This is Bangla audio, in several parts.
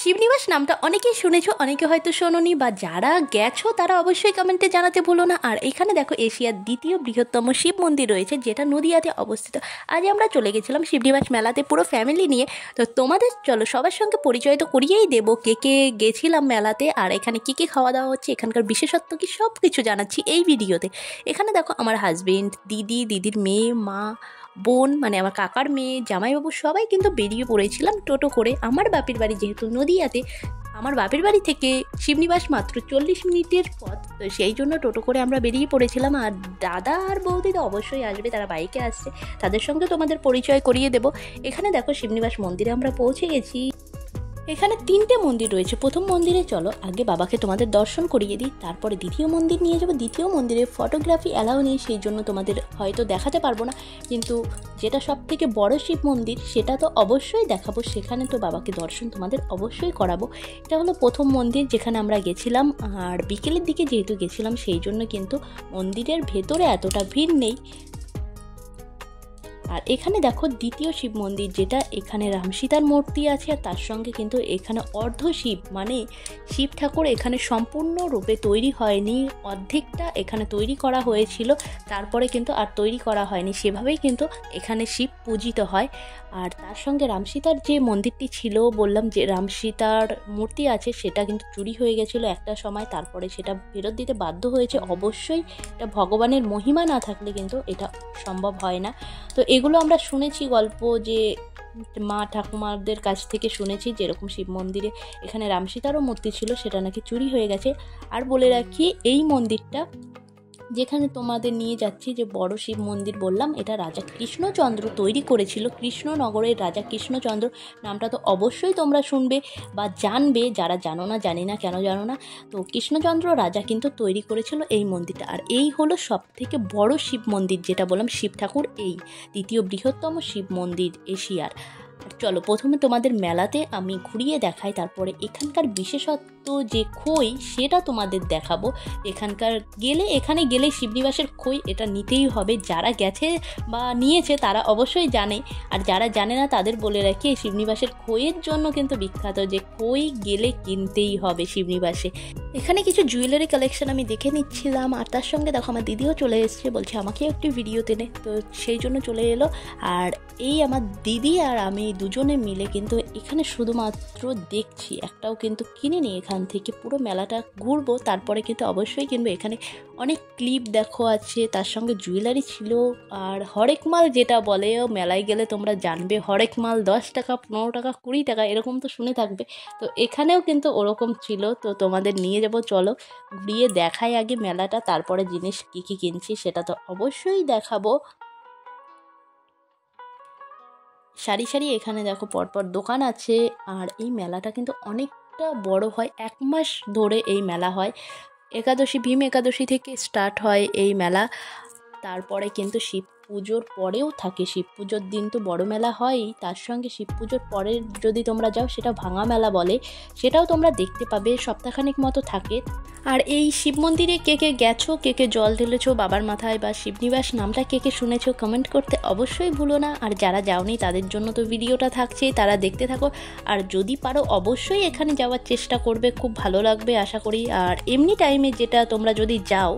শিবনিবাস নামটা অনেকেই শুনেছো, অনেকে হয়তো শোনোনি, বা যারা গেছো তারা অবশ্যই কমেন্টে জানাতে ভুলো না। আর এখানে দেখো এশিয়ার দ্বিতীয় বৃহত্তম শিব মন্দির রয়েছে, যেটা নদিয়াতে অবস্থিত। আজ আমরা চলে গেছিলাম শিবনিবাস মেলাতে পুরো ফ্যামিলি নিয়ে। তো তোমাদের চলো সবার সঙ্গে পরিচয় তো করিয়েই দেবো, কে কে গেছিলাম মেলাতে আর এখানে কী কী খাওয়া দাওয়া হচ্ছে, এখানকার বিশেষত্ব কি, সব কিছু জানাচ্ছি এই ভিডিওতে। এখানে দেখো আমার হাজবেন্ড, দিদির মেয়ে, মা, বোন, মানে আমার কাকার মেয়ে, জামাইবাবু সবাই কিন্তু বেরিয়ে পড়েছিলাম টোটো করে। আমার বাপের বাড়ি যেহেতু নদিয়াতে, আমার বাপের বাড়ি থেকে শিবনিবাস মাত্র 40 মিনিটের পথ, তো সেই জন্য টোটো করে আমরা বেরিয়ে পড়েছিলাম। আর দাদা আর বৌদি তো অবশ্যই আসবে, তারা বাইকে আসছে, তাদের সঙ্গে তোমাদের পরিচয় করিয়ে দেবো। এখানে দেখো শিবনিবাস মন্দিরে আমরা পৌঁছে গেছি। এখানে 3টে মন্দির রয়েছে। প্রথম মন্দিরে চলো আগে বাবাকে তোমাদের দর্শন করিয়ে দিই, তারপরে দ্বিতীয় মন্দির নিয়ে যাবো। দ্বিতীয় মন্দিরে ফটোগ্রাফি অ্যালাউ নেই, সেই জন্য তোমাদের হয়তো দেখাতে পারবো না, কিন্তু যেটা সব থেকে বড় শিব মন্দির সেটা তো অবশ্যই দেখাবো, সেখানে তো বাবাকে দর্শন তোমাদের অবশ্যই করাবো। এটা হলো প্রথম মন্দির যেখানে আমরা গেছিলাম, আর বিকেলের দিকে যেহেতু গেছিলাম সেই জন্য কিন্তু মন্দিরের ভেতরে এতটা ভিড় নেই। আর এখানে দেখো দ্বিতীয় শিব মন্দির, যেটা এখানে রামসীতার মূর্তি আছে, আর তার সঙ্গে কিন্তু এখানে অর্ধ শিব, মানে শিব ঠাকুর এখানে সম্পূর্ণরূপে তৈরি হয়নি, অর্ধেকটা এখানে তৈরি করা হয়েছিল, তারপরে কিন্তু আর তৈরি করা হয়নি, সেভাবেই কিন্তু এখানে শিব পূজিত হয়। আর তার সঙ্গে রামসীতার যে মন্দিরটি ছিল, বললাম যে রামসীতার মূর্তি আছে, সেটা কিন্তু চুরি হয়ে গেছিলো একটা সময়, তারপরে সেটা ফেরত দিতে বাধ্য হয়েছে। অবশ্যই এটা ভগবানের মহিমা না থাকলে কিন্তু এটা সম্ভব হয় না। তো এগুলো আমরা শুনেছি গল্প, যে মা ঠাকুমাদের কাছ থেকে শুনেছি, যেরকম শিব মন্দিরে এখানে রামসীতারও মূর্তি ছিল, সেটা নাকি চুরি হয়ে গেছে। আর বলে রাখি, এই মন্দিরটা যেখানে তোমাদের নিয়ে যাচ্ছি, যে বড় শিব মন্দির বললাম, এটা রাজা কৃষ্ণচন্দ্র তৈরি করেছিল। কৃষ্ণনগরের রাজা কৃষ্ণচন্দ্র নামটা তো অবশ্যই তোমরা শুনবে বা জানবে, যারা জানো না, জানি না কেন জানো না। তো কৃষ্ণচন্দ্র রাজা কিন্তু তৈরি করেছিল এই মন্দিরটা। আর এই হলো সব থেকে বড় শিব মন্দির, যেটা বললাম শিব ঠাকুর এই দ্বিতীয় বৃহত্তম শিব মন্দির এশিয়ার। চলো প্রথমে তোমাদের মেলাতে আমি ঘুরিয়ে দেখাই, তারপরে এখানকার বিশেষত্ব যে খই সেটা তোমাদের দেখাবো। এখানে গেলে শিবনিবাসের খই এটা নিতেই হবে, যারা গেছে বা নিয়েছে তারা অবশ্যই জানে, আর যারা জানে না তাদের বলে রাখি, শিবনিবাসের খইয়ের জন্য কিন্তু বিখ্যাত, যে খই গেলে কিনতেই হবে শিবনিবাসে। এখানে কিছু জুয়েলারি কালেকশন আমি দেখে নিচ্ছিলাম, আর তার সঙ্গে দেখো আমার দিদিও চলে এসেছে, বলছে আমাকেও একটি ভিডিও টেনে, তো সেই জন্য চলে এলো। আর এই আমার দিদি আর আমি দুজনে মিলে কিন্তু এখানে শুধুমাত্র দেখছি, একটাও কিন্তু কিনিনি। এখান থেকে পুরো মেলাটা ঘুরবো, তারপরে কিন্তু অবশ্যই কিনবো। এখানে অনেক ক্লিপ দেখো আছে, তার সঙ্গে জুয়েলারি ছিল, আর হরেক মাল যেটা বলে, মেলায় গেলে তোমরা জানবে, হরেক মাল 10 টাকা, 15 টাকা, 20 টাকা এরকম তো শুনে থাকবে, তো এখানেও কিন্তু ওরকম ছিল। তো তোমাদের নিয়ে যাবো, চলো ঘুরিয়ে দেখাই আগে মেলাটা, তারপরে জিনিস কী কী কিনছি সেটা তো অবশ্যই দেখাবো। সারি সারি এখানে দেখো পরপর দোকান আছে, আর এই মেলাটা কিন্তু অনেকটা বড় হয়, 1 মাস ধরে এই মেলা হয়। ভীম একাদশী থেকে স্টার্ট হয় এই মেলা, তারপরে কিন্তু শিব পুজোর পরেও থাকে। শিব পুজোর দিন তো বড় মেলা হয়ই, তার সঙ্গে শিব পুজোর পরে যদি তোমরা যাও, সেটা ভাঙা মেলা বলে, সেটাও তোমরা দেখতে পাবে, সপ্তাহখানেক মতো থাকে। আর এই শিব মন্দিরে কে কে গেছো, কে কে জল ঢেলেছো বাবার মাথায়, বা শিবনিবাস নামটা কে কে শুনেছো, কমেন্ট করতে অবশ্যই ভুলো না। আর যারা যাওনি তাদের জন্য তো ভিডিওটা থাকছে, তারা দেখতে থাকো। আর যদি পারো অবশ্যই এখানে যাওয়ার চেষ্টা করবে, খুব ভালো লাগবে আশা করি। আর এমনি টাইমে যেটা তোমরা যদি যাও,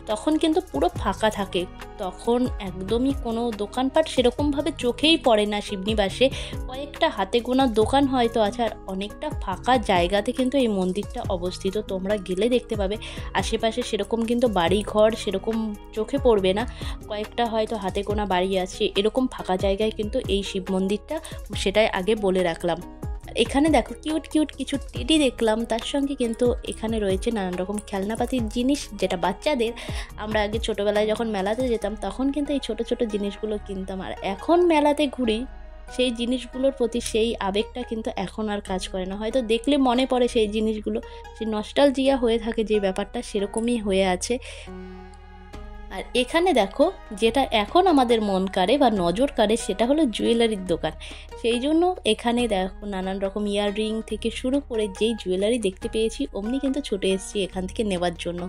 তখন কিন্তু পুরো ফাঁকা থাকে, তখন একদমই কোনো দোকানপাট সেরকমভাবে চোখেই পড়ে না শিবনিবাসে। কয়েকটা হাতে গোনা দোকান হয়তো আছে, আর অনেকটা ফাঁকা জায়গাতে কিন্তু এই মন্দিরটা অবস্থিত, তোমরা গেলে দেখতে পাবে। আশেপাশে সেরকম কিন্তু বাড়ি ঘর সেরকম চোখে পড়বে না, কয়েকটা হয়তো হাতে গোনা বাড়ি আছে, এরকম ফাঁকা জায়গায় কিন্তু এই শিব মন্দিরটা, সেটাই আগে বলে রাখলাম। এখানে দেখো কিউট কিউট কিছু টেডি দেখলাম, তার সঙ্গে কিন্তু এখানে রয়েছে নানান রকম খেলনাপাতির জিনিস, যেটা বাচ্চাদের। আমরা আগে ছোটোবেলায় যখন মেলাতে যেতাম, তখন কিন্তু এই ছোট ছোট জিনিসগুলো কিনতাম, আর এখন মেলাতে ঘুরি, সেই জিনিসগুলোর প্রতি সেই আবেগটা কিন্তু এখন আর কাজ করে না। হয়তো দেখলে মনে পড়ে সেই জিনিসগুলো, সেই নস্টালজিয়া হয়ে থাকে যে ব্যাপারটা, সেরকমই হয়ে আছে। আর এখানে দেখো যেটা এখন আমাদের মন কাড়ে বা নজর কাড়ে সেটা হলো জুয়েলারির দোকান। সেই জন্য এখানে দেখো নানান রকম ইয়াররিং থেকে শুরু করে যেই জুয়েলারি দেখতে পেয়েছি অমনি কিন্তু ছুটে এসেছি এখান থেকে নেওয়ার জন্য।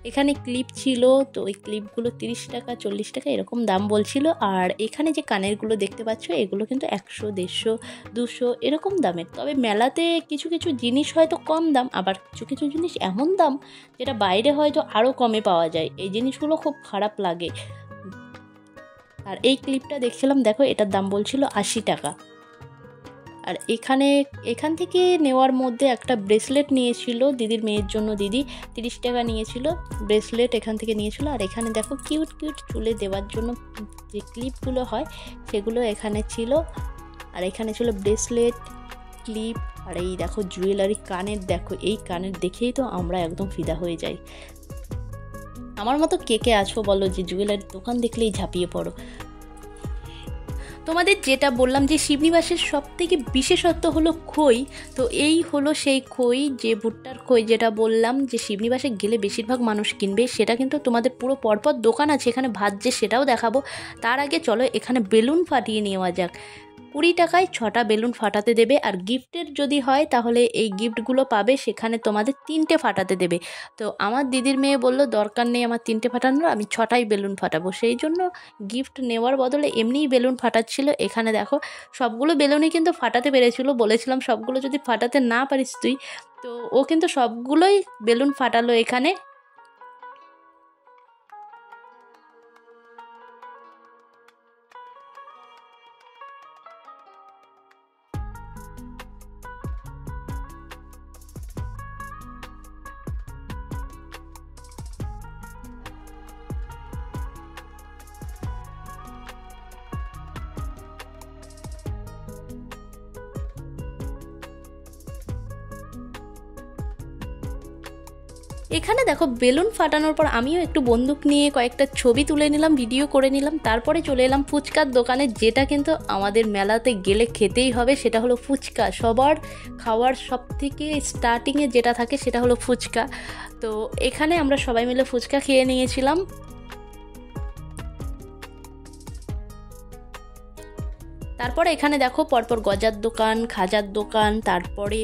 এখানে ক্লিপ ছিল, তো ওই ক্লিপগুলো 30 টাকা 40 টাকা এরকম দাম বলছিল। আর এখানে যে কানেরগুলো দেখতে পাচ্ছ এগুলো কিন্তু 100, 150, 200 এরকম দামের। তবে মেলাতে কিছু কিছু জিনিস হয়তো কম দাম, আবার কিছু কিছু জিনিস এমন দাম যেটা বাইরে হয়তো আরও কমে পাওয়া যায়। এই জিনিসগুলো খুব খারাপ লাগে। আর এই ক্লিপটা দেখছিলাম, দেখো এটার দাম বলছিল 80 টাকা। আর এখান থেকে নেওয়ার মধ্যে একটা ব্রেসলেট নিয়েছিল দিদির মেয়ের জন্য, দিদি 30 টাকা নিয়েছিল, ব্রেসলেট এখান থেকে নিয়েছিল। আর এখানে দেখো কিউট কিউট চুলে দেওয়ার জন্য যে ক্লিপগুলো হয় সেগুলো এখানে ছিল। আর এখানে ছিল ব্রেসলেট, ক্লিপ, আর এই দেখো জুয়েলারি কানের। দেখো এই কানের দেখেই তো আমরা একদম ফিদা হয়ে যাই। আমার মতো কে কে আছো বলো যে জুয়েলারির দোকান দেখলেই ঝাঁপিয়ে পড়ো। তোমাদের যেটা বললাম যে শিবনিবাসের সবথেকে বিশেষত্ব হলো খই। তো এই হলো সেই খই, যে ভুট্টার খই যেটা বললাম যে শিবনিবাসে গেলে বেশিরভাগ মানুষ কিনবে, সেটা কিন্তু তোমাদের পুরো পরপর দোকান আছে এখানে ভাজছে, সেটাও দেখাবো। তার আগে চলো এখানে বেলুন ফাটিয়ে নেওয়া যাক। 20 টাকায় 6টা বেলুন ফাটাতে দেবে। আর গিফটের যদি হয় তাহলে এই গিফটগুলো পাবে, সেখানে তোমাদের 3টে ফাটাতে দেবে। তো আমার দিদির মেয়ে বলল দরকার নেই আমার 3টে ফাটানোর, আমি 6টাই বেলুন ফাটাবো। সেই জন্য গিফট নেওয়ার বদলে এমনিই বেলুন ফাটাচ্ছিল। এখানে দেখো সবগুলো বেলুনই কিন্তু ফাটাতে পেরেছিল, বলেছিলাম সবগুলো যদি ফাটাতে না পারিস তুই, তো ও কিন্তু সবগুলোই বেলুন ফাটালো এখানে। এখানে দেখো বেলুন ফাটানোর পর আমিও একটু বন্দুক নিয়ে কয়েকটা ছবি তুলে নিলাম, ভিডিও করে নিলাম। তারপরে চলে এলাম ফুচকার দোকানে, যেটা কিন্তু আমাদের মেলাতে গেলে খেতেই হবে, সেটা হলো ফুচকা। সবার খাওয়ার সব থেকে স্টার্টিংয়ে যেটা থাকে সেটা হলো ফুচকা। তো এখানে আমরা সবাই মিলে ফুচকা খেয়ে নিয়েছিলাম। তারপরে এখানে দেখো পরপর গজার দোকান, খাজার দোকান, তারপরে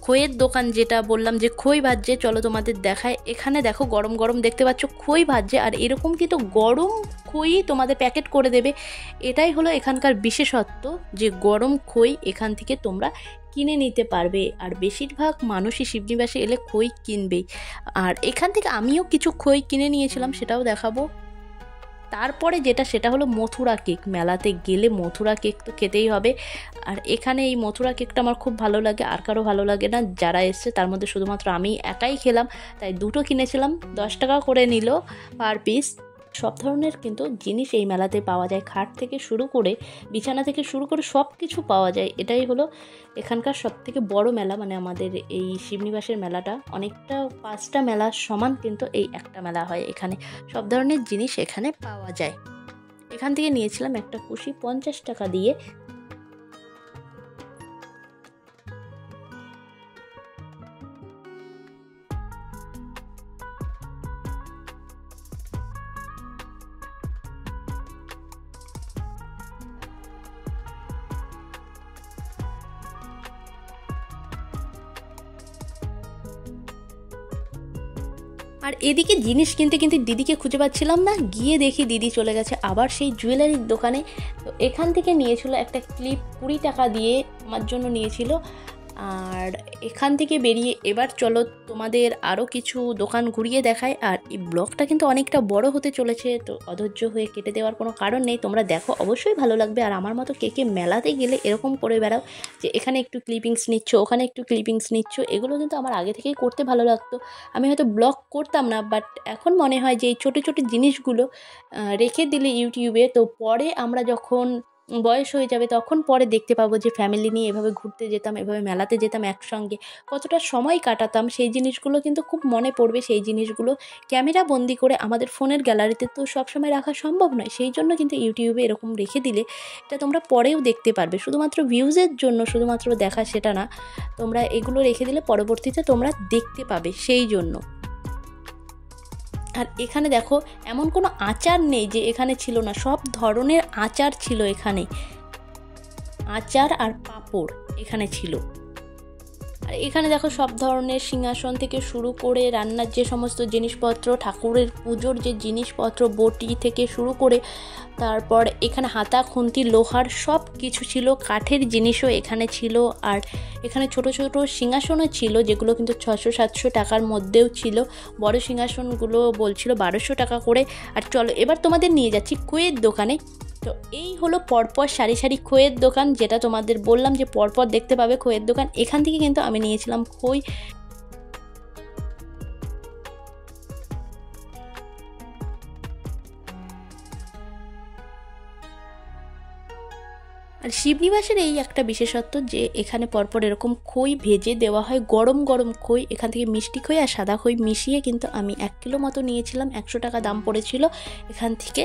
খইয়ের দোকান, যেটা বললাম যে খই ভাজছে, চলো তোমাদের দেখায়। এখানে দেখো গরম গরম দেখতে পাচ্ছ খই ভাজছে, আর এরকম কিন্তু গরম খই তোমাদের প্যাকেট করে দেবে। এটাই হলো এখানকার বিশেষত্ব, যে গরম খই এখান থেকে তোমরা কিনে নিতে পারবে। আর বেশিরভাগ মানুষই শিবনিবাসে এলে খই কিনবেই। আর এখান থেকে আমিও কিছু খই কিনে নিয়েছিলাম, সেটাও দেখাবো। তারপরে সেটা হলো মথুরা কেক। মেলাতে গেলে মথুরা কেক তো খেতেই হবে। আর এখানে এই মথুরা কেকটা আমার খুব ভালো লাগে, আর কারো ভালো লাগে না। যারা এসছে তার মধ্যে শুধুমাত্র আমি একাই খেলাম, তাই 2টো কিনেছিলাম। 10 টাকা করে নিল পার পিস। সব ধরনের কিন্তু জিনিস এই মেলাতে পাওয়া যায়, খাট থেকে শুরু করে বিছানা থেকে শুরু করে সব কিছু পাওয়া যায়। এটাই হলো এখানকার সব থেকে বড় মেলা, মানে আমাদের এই শিবনিবাসের মেলাটা অনেকটা 5টা মেলার সমান, কিন্তু এই একটা মেলা হয় এখানে। সব ধরনের জিনিস এখানে পাওয়া যায়। এখান থেকে নিয়েছিলাম একটা কুশি 50 টাকা দিয়ে। আর এদিকে জিনিস কিনতে কিনতে দিদিকে খুঁজে পাচ্ছিলাম না, গিয়ে দেখি দিদি চলে গেছে আবার সেই জুয়েলারির দোকানে। তো এখান থেকে নিয়েছিল একটা ক্লিপ 20 টাকা দিয়ে, আমার জন্য নিয়েছিল। আর এখান থেকে বেরিয়ে এবার চলো তোমাদের আরও কিছু দোকান ঘুরিয়ে দেখায়। আর এই ব্লগটা কিন্তু অনেকটা বড় হতে চলেছে, তো অধৈর্য হয়ে কেটে দেওয়ার কোনো কারণ নেই। তোমরা দেখো, অবশ্যই ভালো লাগবে। আর আমার মতো কে কে মেলাতে গেলে এরকম করে বেড়াও, যে এখানে একটু ক্লিপিংস নিচ্ছ, ওখানে একটু ক্লিপিংস নিচ্ছ। এগুলো কিন্তু আমার আগে থেকেই করতে ভালো লাগতো। আমি হয়তো ব্লগ করতাম না, বাট এখন মনে হয় যে এই ছোটো ছোটো জিনিসগুলো রেখে দিলে ইউটিউবে, তো পরে আমরা যখন বয়স হয়ে যাবে তখন পরে দেখতে পাবো যে ফ্যামিলি নিয়ে এভাবে ঘুরতে যেতাম, এভাবে মেলাতে যেতাম একসঙ্গে, কতটা সময় কাটাতাম। সেই জিনিসগুলো কিন্তু খুব মনে পড়বে। সেই জিনিসগুলো ক্যামেরা বন্দি করে আমাদের ফোনের গ্যালারিতে তো সবসময় রাখা সম্ভব নয়, সেই জন্য কিন্তু ইউটিউবে এরকম রেখে দিলে এটা তোমরা পরেও দেখতে পারবে। শুধুমাত্র ভিউজের জন্য শুধুমাত্র দেখা সেটা না, তোমরা এগুলো রেখে দিলে পরবর্তীতে তোমরা দেখতে পাবে, সেই জন্য। আর এখানে দেখো এমন কোনো আচার নেই যে এখানে ছিল না, সব ধরনের আচার ছিল এখানে, আচার আর পাঁপড় এখানে ছিল। আর এখানে দেখো সব ধরনের সিংহাসন থেকে শুরু করে রান্নার যে সমস্ত জিনিসপত্র, ঠাকুরের পুজোর যে জিনিসপত্র, বটি থেকে শুরু করে, তারপর এখানে হাতা খুন্তি লোহার সব কিছু ছিল, কাঠের জিনিসও এখানে ছিল। আর এখানে ছোট ছোট সিংহাসনও ছিল, যেগুলো কিন্তু 600-700 টাকার মধ্যেও ছিল। বড় সিংহাসনগুলো বলছিল 1200 টাকা করে। আর চলো এবার তোমাদের নিয়ে যাচ্ছি খইয়ের দোকানে। তো এই হলো পরপর সারি সারি খইয়ের দোকান, যেটা তোমাদের বললাম যে পরপর দেখতে পাবে খইয়ের দোকান। এখান থেকে কিন্তু আমি নিয়েছিলাম খই। আর শিবনিবাসের এই একটা বিশেষত্ব যে এখানে পরপর এরকম খই ভেজে দেওয়া হয়, গরম গরম খই। এখান থেকে মিষ্টি খই আর সাদা খই মিশিয়ে কিন্তু আমি 1 কিলো মতো নিয়েছিলাম, 100 টাকা দাম পড়েছিল এখান থেকে।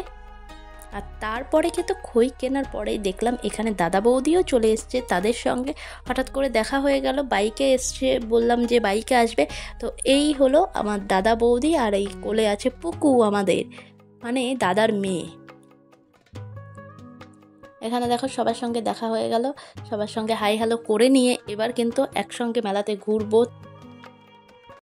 আর তারপরে কিন্তু খই কেনার পরেই দেখলাম এখানে দাদা বৌদিও চলে এসছে, তাদের সঙ্গে হঠাৎ করে দেখা হয়ে গেল, বাইকে এসছে, বললাম যে বাইকে আসবে। তো এই হলো আমার দাদা বৌদি, আর এই কোলে আছে পুকু আমাদের, মানে দাদার মেয়ে। এখানে দেখো সবার সঙ্গে দেখা হয়ে গেল, সবার সঙ্গে হাই হ্যালো করে নিয়ে এবার কিন্তু একসঙ্গে মেলাতে ঘুরবো।